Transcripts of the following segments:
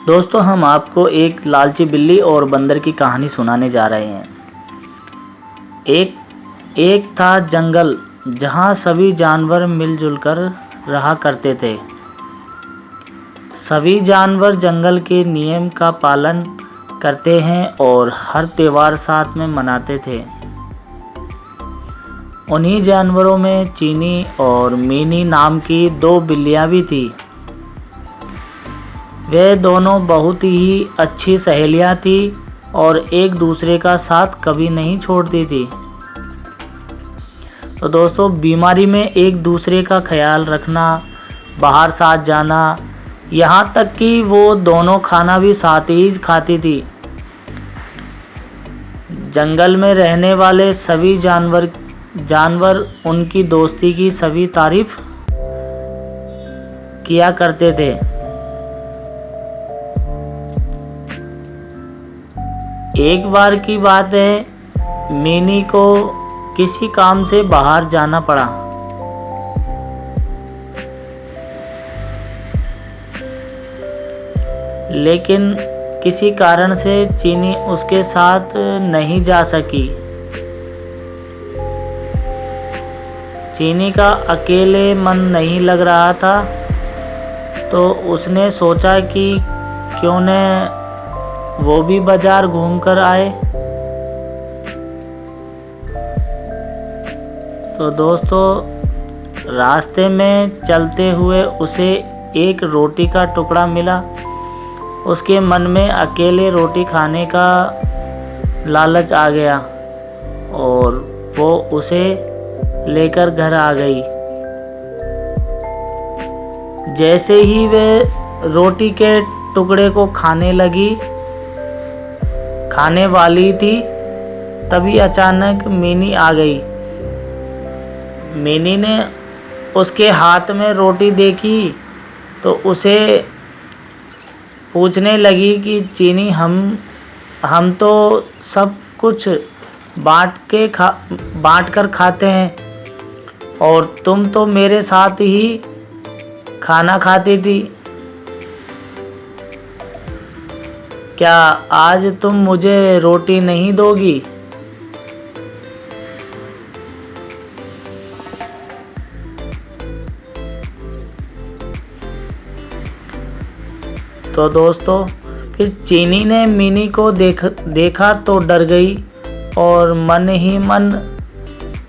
दोस्तों, हम आपको एक लालची बिल्ली और बंदर की कहानी सुनाने जा रहे हैं। एक एक था जंगल जहाँ सभी जानवर मिलजुल कर रहा करते थे। सभी जानवर जंगल के नियम का पालन करते हैं और हर त्योहार साथ में मनाते थे। उन्हीं जानवरों में चीनी और मीनी नाम की दो बिल्लियाँ भी थीं। वे दोनों बहुत ही अच्छी सहेलियां थीं और एक दूसरे का साथ कभी नहीं छोड़ती थी। तो दोस्तों, बीमारी में एक दूसरे का ख्याल रखना, बाहर साथ जाना, यहाँ तक कि वो दोनों खाना भी साथ ही खाती थी। जंगल में रहने वाले सभी जानवर उनकी दोस्ती की सभी तारीफ किया करते थे। एक बार की बात है, मिनी को किसी काम से बाहर जाना पड़ा। लेकिन किसी कारण से चीनी उसके साथ नहीं जा सकी। चीनी का अकेले मन नहीं लग रहा था, तो उसने सोचा कि क्यों न वो भी बाजार घूम कर आए। तो दोस्तों, रास्ते में चलते हुए उसे एक रोटी का टुकड़ा मिला। उसके मन में अकेले रोटी खाने का लालच आ गया और वो उसे लेकर घर आ गई। जैसे ही वे रोटी के टुकड़े को खाने वाली थी, तभी अचानक मिनी आ गई। मिनी ने उसके हाथ में रोटी देखी तो उसे पूछने लगी कि चीनी, हम तो सब कुछ बांट कर खाते हैं और तुम तो मेरे साथ ही खाना खाती थी। क्या आज तुम मुझे रोटी नहीं दोगी? तो दोस्तों, फिर चीनी ने मिनी को देखा तो डर गई और मन ही मन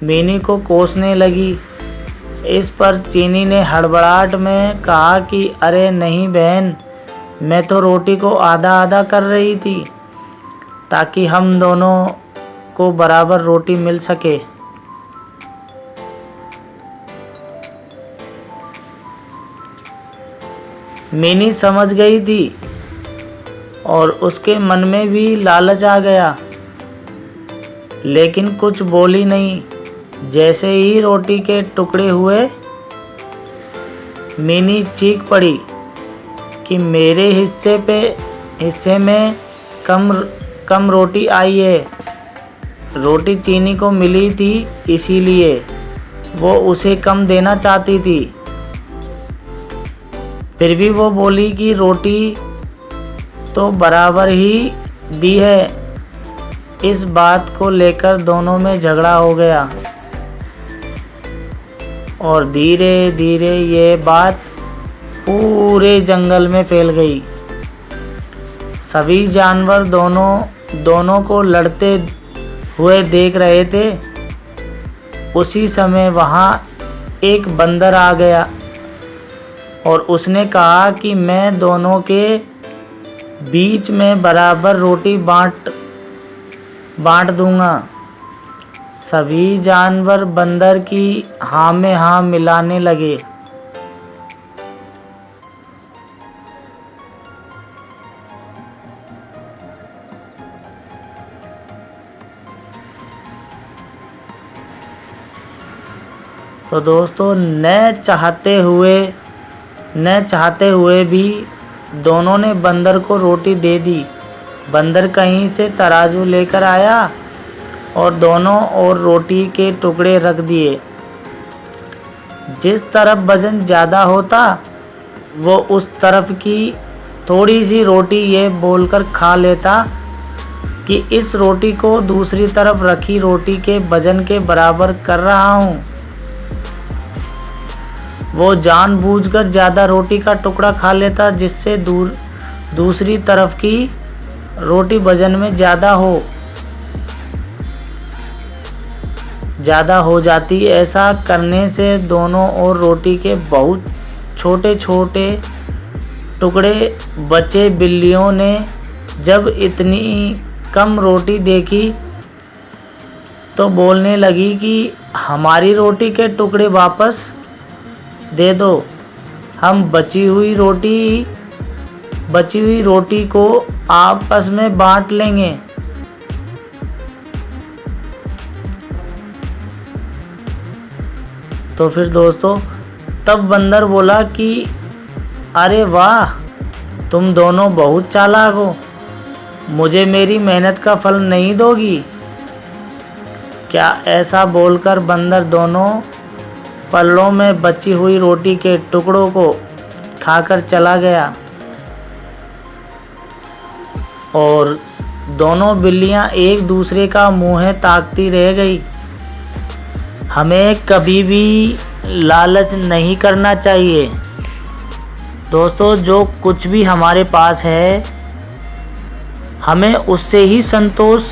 मिनी को कोसने लगी। इस पर चीनी ने हड़बड़ाहट में कहा कि अरे नहीं बहन, मैं तो रोटी को आधा आधा कर रही थी ताकि हम दोनों को बराबर रोटी मिल सके। मिनी समझ गई थी और उसके मन में भी लालच आ गया, लेकिन कुछ बोली नहीं। जैसे ही रोटी के टुकड़े हुए, मिनी चीख पड़ी कि मेरे हिस्से में कम रोटी आई है। रोटी चीनी को मिली थी, इसीलिए वो उसे कम देना चाहती थी। फिर भी वो बोली कि रोटी तो बराबर ही दी है। इस बात को लेकर दोनों में झगड़ा हो गया और धीरे धीरे ये बात पूरे जंगल में फैल गई। सभी जानवर दोनों को लड़ते हुए देख रहे थे। उसी समय वहाँ एक बंदर आ गया और उसने कहा कि मैं दोनों के बीच में बराबर रोटी बांट दूंगा। सभी जानवर बंदर की हाँ में हाँ मिलाने लगे। तो दोस्तों, न चाहते हुए भी दोनों ने बंदर को रोटी दे दी। बंदर कहीं से तराजू लेकर आया और दोनों ओर रोटी के टुकड़े रख दिए। जिस तरफ वजन ज़्यादा होता, वो उस तरफ की थोड़ी सी रोटी ये बोलकर खा लेता कि इस रोटी को दूसरी तरफ रखी रोटी के वजन के बराबर कर रहा हूँ। वो जानबूझकर ज़्यादा रोटी का टुकड़ा खा लेता जिससे दूसरी तरफ की रोटी वजन में ज़्यादा हो जाती। ऐसा करने से दोनों ओर रोटी के बहुत छोटे छोटे टुकड़े बचे। बिल्लियों ने जब इतनी कम रोटी देखी तो बोलने लगी कि हमारी रोटी के टुकड़े वापस दे दो, हम बची हुई रोटी को आपस में बांट लेंगे। तो फिर दोस्तों तब बंदर बोला कि अरे वाह, तुम दोनों बहुत चालाक हो, मुझे मेरी मेहनत का फल नहीं दोगी क्या? ऐसा बोलकर बंदर दोनों पल्लों में बची हुई रोटी के टुकड़ों को खाकर चला गया और दोनों बिल्लियां एक दूसरे का मुंह ताकती रह गई। हमें कभी भी लालच नहीं करना चाहिए दोस्तों। जो कुछ भी हमारे पास है हमें उससे ही संतोष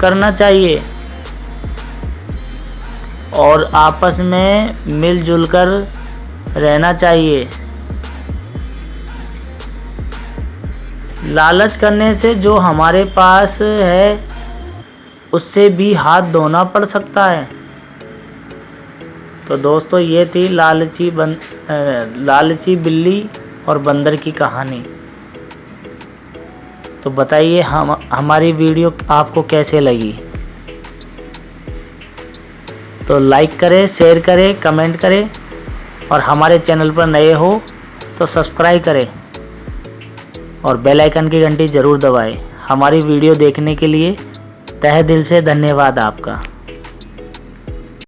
करना चाहिए और आपस में मिलजुल कर रहना चाहिए। लालच करने से जो हमारे पास है उससे भी हाथ धोना पड़ सकता है। तो दोस्तों ये थी लालची बिल्ली और बंदर की कहानी। तो बताइए हमारी वीडियो आपको कैसे लगी? तो लाइक करें, शेयर करें, कमेंट करें और हमारे चैनल पर नए हो तो सब्सक्राइब करें और बेल आइकन की घंटी ज़रूर दबाएं। हमारी वीडियो देखने के लिए तहे दिल से धन्यवाद आपका।